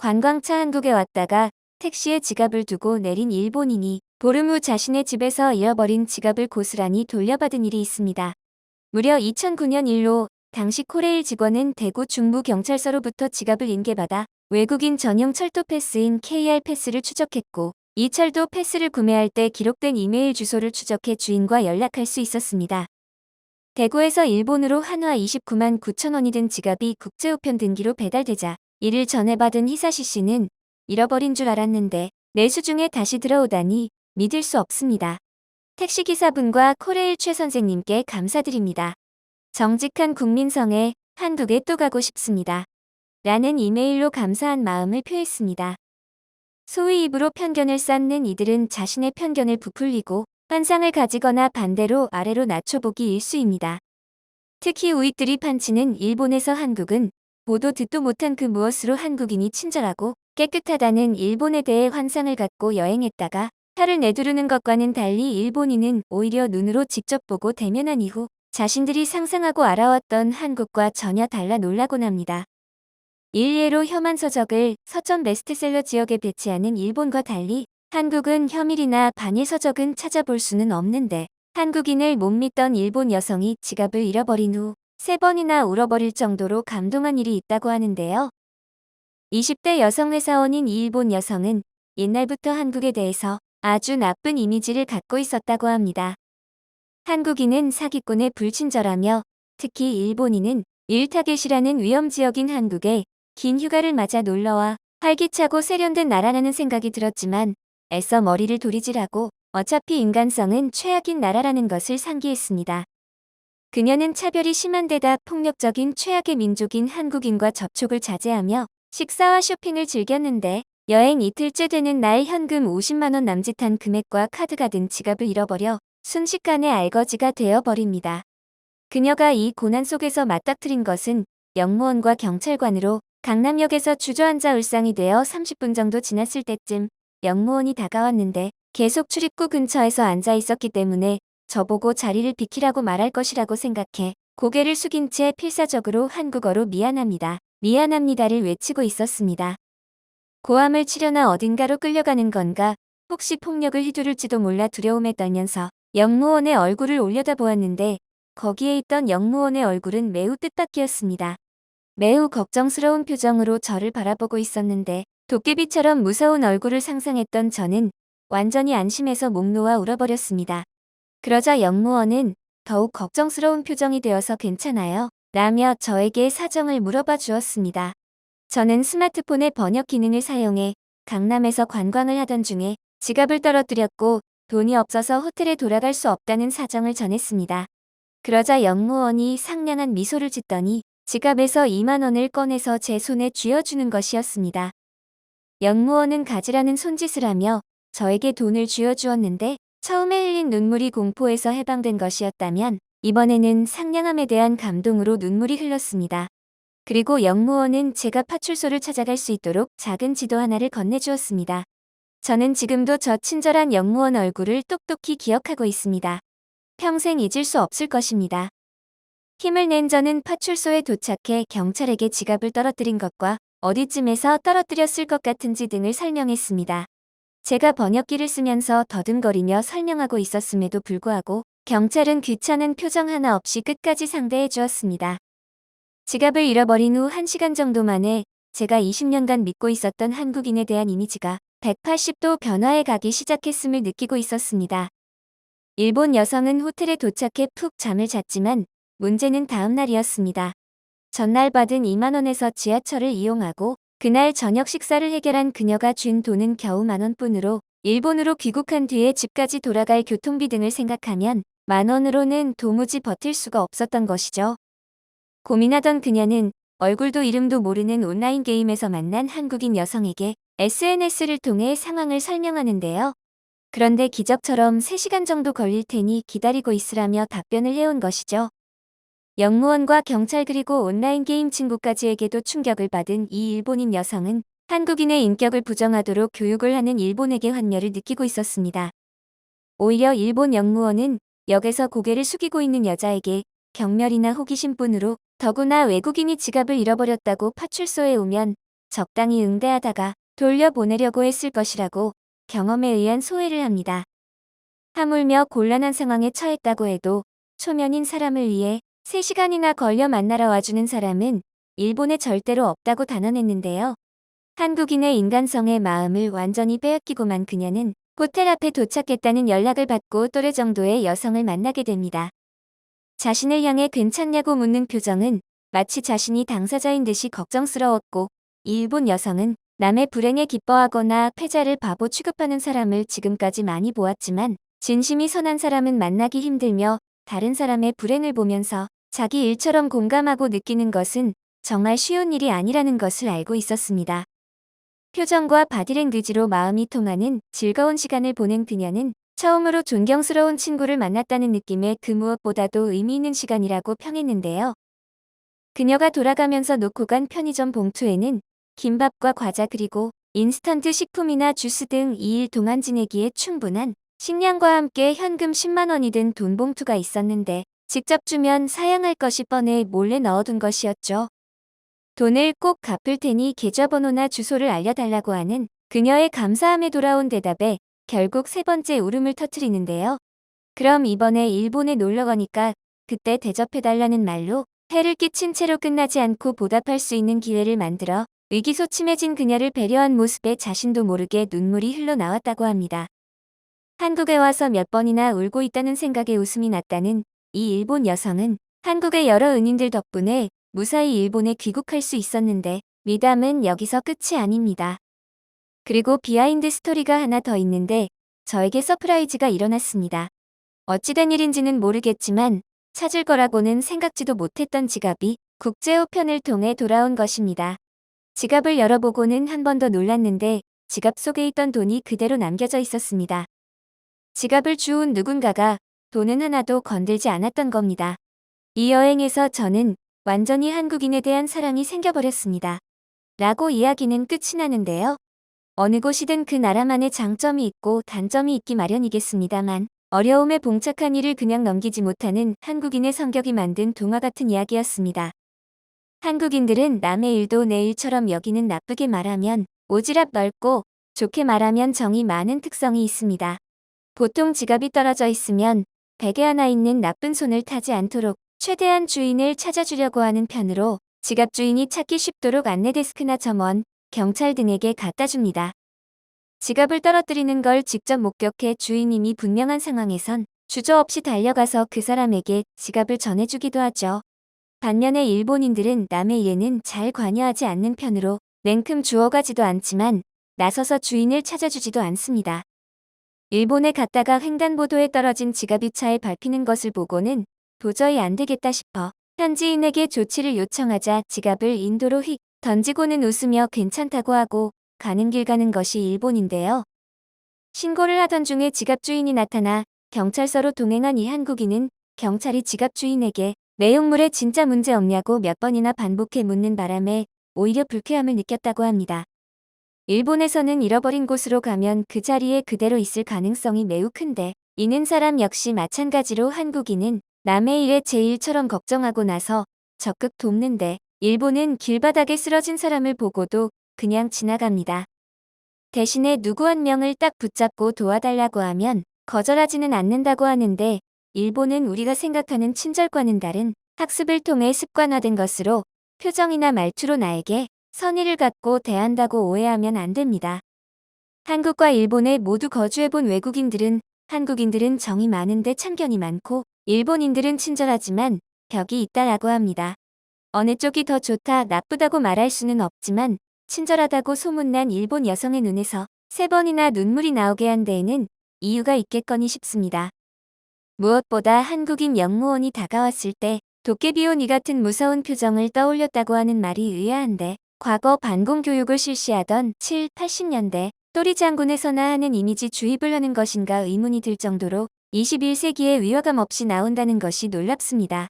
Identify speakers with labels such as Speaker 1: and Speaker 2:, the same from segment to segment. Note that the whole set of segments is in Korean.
Speaker 1: 관광차 한국에 왔다가 택시에 지갑을 두고 내린 일본인이 보름 후 자신의 집에서 잃어버린 지갑을 고스란히 돌려받은 일이 있습니다. 무려 2009년 1로 당시 코레일 직원은 대구 중부경찰서로부터 지갑을 인계받아 외국인 전용 철도 패스인 KR 패스를 추적했고, 이 철도 패스를 구매할 때 기록된 이메일 주소를 추적해 주인과 연락할 수 있었습니다. 대구에서 일본으로 한화 29만 9천 원이 든 지갑이 국제우편 등기로 배달되자 이를 전해받은 히사시 씨는 잃어버린 줄 알았는데 내수중에 다시 들어오다니 믿을 수 없습니다. 택시기사분과 코레일 최 선생님께 감사드립니다. 정직한 국민성에 한국에 또 가고 싶습니다. 라는 이메일로 감사한 마음을 표했습니다. 소위 입으로 편견을 쌓는 이들은 자신의 편견을 부풀리고 환상을 가지거나 반대로 아래로 낮춰보기 일쑤입니다. 특히 우익들이 판치는 일본에서 한국은 보도 듣도 못한 그 무엇으로 한국인이 친절하고 깨끗하다는 일본에 대해 환상을 갖고 여행했다가 혀를 내두르는 것과는 달리 일본인은 오히려 눈으로 직접 보고 대면한 이후 자신들이 상상하고 알아왔던 한국과 전혀 달라 놀라곤 합니다. 일례로 혐한 서적을 서점 베스트셀러 지역에 배치하는 일본과 달리 한국은 혐일이나 반일 서적은 찾아볼 수는 없는데, 한국인을 못 믿던 일본 여성이 지갑을 잃어버린 후 3번이나 울어버릴 정도로 감동한 일이 있다고 하는데요. 20대 여성 회사원인 이 일본 여성은 옛날부터 한국에 대해서 아주 나쁜 이미지를 갖고 있었다고 합니다. 한국인은 사기꾼에 불친절하며 특히 일본인은 일타겟이라는 위험지역인 한국에 긴 휴가를 맞아 놀러와 활기차고 세련된 나라라는 생각이 들었지만 애써 머리를 도리질하고 어차피 인간성은 최악인 나라라는 것을 상기했습니다. 그녀는 차별이 심한 데다 폭력적인 최악의 민족인 한국인과 접촉을 자제하며 식사와 쇼핑을 즐겼는데, 여행 이틀째 되는 날 현금 50만 원 남짓한 금액과 카드가 든 지갑을 잃어버려 순식간에 알거지가 되어버립니다. 그녀가 이 고난 속에서 맞닥뜨린 것은 영무원과 경찰관으로 강남역에서 주저앉아 울상이 되어 30분 정도 지났을 때쯤 영무원이 다가왔는데 계속 출입구 근처에서 앉아 있었기 때문에 저보고 자리를 비키라고 말할 것이라고 생각해 고개를 숙인 채 필사적으로 한국어로 미안합니다, 미안합니다를 외치고 있었습니다. 고함을 치려나 어딘가로 끌려가는 건가, 혹시 폭력을 휘두를지도 몰라 두려움에 떨면서 영무원의 얼굴을 올려다보았는데 거기에 있던 영무원의 얼굴은 매우 뜻밖이었습니다. 매우 걱정스러운 표정으로 저를 바라보고 있었는데 도깨비처럼 무서운 얼굴을 상상했던 저는 완전히 안심해서 목 놓아 울어버렸습니다. 그러자 영무원은 더욱 걱정스러운 표정이 되어서 괜찮아요? 라며 저에게 사정을 물어봐 주었습니다. 저는 스마트폰의 번역 기능을 사용해 강남에서 관광을 하던 중에 지갑을 떨어뜨렸고 돈이 없어서 호텔에 돌아갈 수 없다는 사정을 전했습니다. 그러자 영무원이 상냥한 미소를 짓더니 지갑에서 2만 원을 꺼내서 제 손에 쥐어주는 것이었습니다. 영무원은 가지라는 손짓을 하며 저에게 돈을 쥐어주었는데 처음에 흘린 눈물이 공포에서 해방된 것이었다면 이번에는 상냥함에 대한 감동으로 눈물이 흘렀습니다. 그리고 영무원은 제가 파출소를 찾아갈 수 있도록 작은 지도 하나를 건네주었습니다. 저는 지금도 저 친절한 영무원 얼굴을 똑똑히 기억하고 있습니다. 평생 잊을 수 없을 것입니다. 힘을 낸 저는 파출소에 도착해 경찰에게 지갑을 떨어뜨린 것과 어디쯤에서 떨어뜨렸을 것 같은지 등을 설명했습니다. 제가 번역기를 쓰면서 더듬거리며 설명하고 있었음에도 불구하고 경찰은 귀찮은 표정 하나 없이 끝까지 상대해 주었습니다. 지갑을 잃어버린 후 1시간 정도 만에 제가 20년간 믿고 있었던 한국인에 대한 이미지가 180도 변화해 가기 시작했음을 느끼고 있었습니다. 일본 여성은 호텔에 도착해 푹 잠을 잤지만 문제는 다음 날이었습니다. 전날 받은 2만 원에서 지하철을 이용하고 그날 저녁 식사를 해결한 그녀가 준 돈은 겨우 10,000원뿐으로 일본으로 귀국한 뒤에 집까지 돌아갈 교통비 등을 생각하면 10,000원으로는 도무지 버틸 수가 없었던 것이죠. 고민하던 그녀는 얼굴도 이름도 모르는 온라인 게임에서 만난 한국인 여성에게 SNS를 통해 상황을 설명하는데요. 그런데 기적처럼 3시간 정도 걸릴 테니 기다리고 있으라며 답변을 해온 것이죠. 영무원과 경찰 그리고 온라인 게임 친구까지에게도 충격을 받은 이 일본인 여성은 한국인의 인격을 부정하도록 교육을 하는 일본에게 환멸을 느끼고 있었습니다. 오히려 일본 영무원은 역에서 고개를 숙이고 있는 여자에게 경멸이나 호기심뿐으로 더구나 외국인이 지갑을 잃어버렸다고 파출소에 오면 적당히 응대하다가 돌려보내려고 했을 것이라고 경험에 의한 소회를 합니다. 하물며 곤란한 상황에 처했다고 해도 초면인 사람을 위해 3시간이나 걸려 만나러 와주는 사람은 일본에 절대로 없다고 단언했는데요. 한국인의 인간성의 마음을 완전히 빼앗기고만 그녀는 호텔 앞에 도착했다는 연락을 받고 또래 정도의 여성을 만나게 됩니다. 자신을 향해 괜찮냐고 묻는 표정은 마치 자신이 당사자인 듯이 걱정스러웠고, 이 일본 여성은 남의 불행에 기뻐하거나 패자를 바보 취급하는 사람을 지금까지 많이 보았지만 진심이 선한 사람은 만나기 힘들며 다른 사람의 불행을 보면서 자기 일처럼 공감하고 느끼는 것은 정말 쉬운 일이 아니라는 것을 알고 있었습니다. 표정과 바디랭귀지로 마음이 통하는 즐거운 시간을 보낸 그녀는 처음으로 존경스러운 친구를 만났다는 느낌에 그 무엇보다도 의미 있는 시간이라고 평했는데요. 그녀가 돌아가면서 놓고 간 편의점 봉투에는 김밥과 과자 그리고 인스턴트 식품이나 주스 등 2일 동안 지내기에 충분한 식량과 함께 현금 10만 원이 든 돈 봉투가 있었는데 직접 주면 사양할 것이 뻔해 몰래 넣어둔 것이었죠. 돈을 꼭 갚을 테니 계좌번호나 주소를 알려달라고 하는 그녀의 감사함에 돌아온 대답에 결국 3번째 울음을 터뜨리는데요. 그럼 이번에 일본에 놀러 가니까 그때 대접해달라는 말로 해를 끼친 채로 끝나지 않고 보답할 수 있는 기회를 만들어 의기소침해진 그녀를 배려한 모습에 자신도 모르게 눈물이 흘러나왔다고 합니다. 한국에 와서 몇 번이나 울고 있다는 생각에 웃음이 났다는 이 일본 여성은 한국의 여러 은인들 덕분에 무사히 일본에 귀국할 수 있었는데 미담은 여기서 끝이 아닙니다. 그리고 비하인드 스토리가 하나 더 있는데 저에게 서프라이즈가 일어났습니다. 어찌된 일인지는 모르겠지만 찾을 거라고는 생각지도 못했던 지갑이 국제우편을 통해 돌아온 것입니다. 지갑을 열어보고는 한 번 더 놀랐는데 지갑 속에 있던 돈이 그대로 남겨져 있었습니다. 지갑을 주운 누군가가 돈은 하나도 건들지 않았던 겁니다. 이 여행에서 저는 완전히 한국인에 대한 사랑이 생겨버렸습니다. 라고 이야기는 끝이 나는데요. 어느 곳이든 그 나라만의 장점이 있고 단점이 있기 마련이겠습니다만 어려움에 봉착한 일을 그냥 넘기지 못하는 한국인의 성격이 만든 동화 같은 이야기였습니다. 한국인들은 남의 일도 내 일처럼 여기는 나쁘게 말하면 오지랖 넓고 좋게 말하면 정이 많은 특성이 있습니다. 보통 지갑이 떨어져 있으면 베개 하나 있는 나쁜 손을 타지 않도록 최대한 주인을 찾아주려고 하는 편으로 지갑 주인이 찾기 쉽도록 안내데스크나 점원, 경찰 등에게 갖다 줍니다. 지갑을 떨어뜨리는 걸 직접 목격해 주인임이 분명한 상황에선 주저없이 달려가서 그 사람에게 지갑을 전해주기도 하죠. 반면에 일본인들은 남의 일에는 잘 관여하지 않는 편으로 냉큼 주워가지도 않지만 나서서 주인을 찾아주지도 않습니다. 일본에 갔다가 횡단보도에 떨어진 지갑이 차에 밟히는 것을 보고는 도저히 안 되겠다 싶어 현지인에게 조치를 요청하자 지갑을 인도로 휙 던지고는 웃으며 괜찮다고 하고 가는 길 가는 것이 일본인데요. 신고를 하던 중에 지갑 주인이 나타나 경찰서로 동행한 이 한국인은 경찰이 지갑 주인에게 내용물에 진짜 문제 없냐고 몇 번이나 반복해 묻는 바람에 오히려 불쾌함을 느꼈다고 합니다. 일본에서는 잃어버린 곳으로 가면 그 자리에 그대로 있을 가능성이 매우 큰데 잃는 사람 역시 마찬가지로 한국인은 남의 일에 제 일처럼 걱정하고 나서 적극 돕는데 일본은 길바닥에 쓰러진 사람을 보고도 그냥 지나갑니다. 대신에 누구 한 명을 딱 붙잡고 도와달라고 하면 거절하지는 않는다고 하는데 일본은 우리가 생각하는 친절과는 다른 학습을 통해 습관화된 것으로 표정이나 말투로 나에게 선의를 갖고 대한다고 오해하면 안 됩니다. 한국과 일본에 모두 거주해본 외국인들은 한국인들은 정이 많은데 참견이 많고 일본인들은 친절하지만 벽이 있다라고 합니다. 어느 쪽이 더 좋다 나쁘다고 말할 수는 없지만 친절하다고 소문난 일본 여성의 눈에서 3번이나 눈물이 나오게 한 데에는 이유가 있겠거니 싶습니다. 무엇보다 한국인 영무원이 다가왔을 때 도깨비오니 같은 무서운 표정을 떠올렸다고 하는 말이 의아한데 과거 반공교육을 실시하던 7, 80년대 또리 장군에서나 하는 이미지 주입을 하는 것인가 의문이 들 정도로 21세기에 위화감 없이 나온다는 것이 놀랍습니다.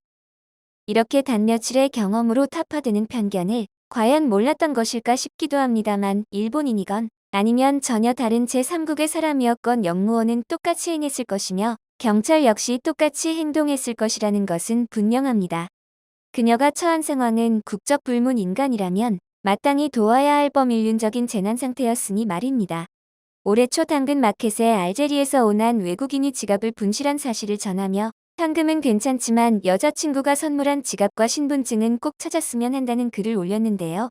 Speaker 1: 이렇게 단 며칠의 경험으로 타파되는 편견을 과연 몰랐던 것일까 싶기도 합니다만 일본인이건 아니면 전혀 다른 제3국의 사람이었건 영무원은 똑같이 행했을 것이며 경찰 역시 똑같이 행동했을 것이라는 것은 분명합니다. 그녀가 처한 상황은 국적 불문 인간이라면 마땅히 도와야 할 범인륜적인 재난 상태였으니 말입니다. 올해 초 당근 마켓에 알제리에서 온 한 외국인이 지갑을 분실한 사실을 전하며 현금은 괜찮지만 여자친구가 선물한 지갑과 신분증은 꼭 찾았으면 한다는 글을 올렸는데요.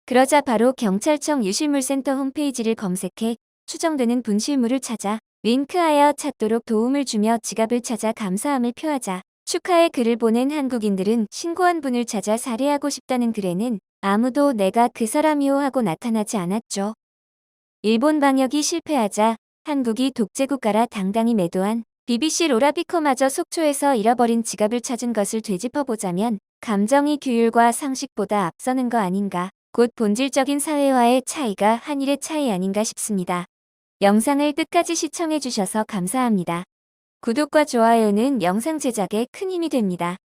Speaker 1: 그러자 바로 경찰청 유실물센터 홈페이지를 검색해 추정되는 분실물을 찾아 링크하여 찾도록 도움을 주며 지갑을 찾아 감사함을 표하자 축하의 글을 보낸 한국인들은 신고한 분을 찾아 살해하고 싶다는 글에는 아무도 내가 그 사람이오 하고 나타나지 않았죠. 일본 방역이 실패하자 한국이 독재국가라 당당히 매도한 BBC 로라비커마저 속초에서 잃어버린 지갑을 찾은 것을 되짚어보자면 감정이 규율과 상식보다 앞서는 거 아닌가, 곧 본질적인 사회화의 차이가 한일의 차이 아닌가 싶습니다. 영상을 끝까지 시청해주셔서 감사합니다. 구독과 좋아요는 영상 제작에 큰 힘이 됩니다.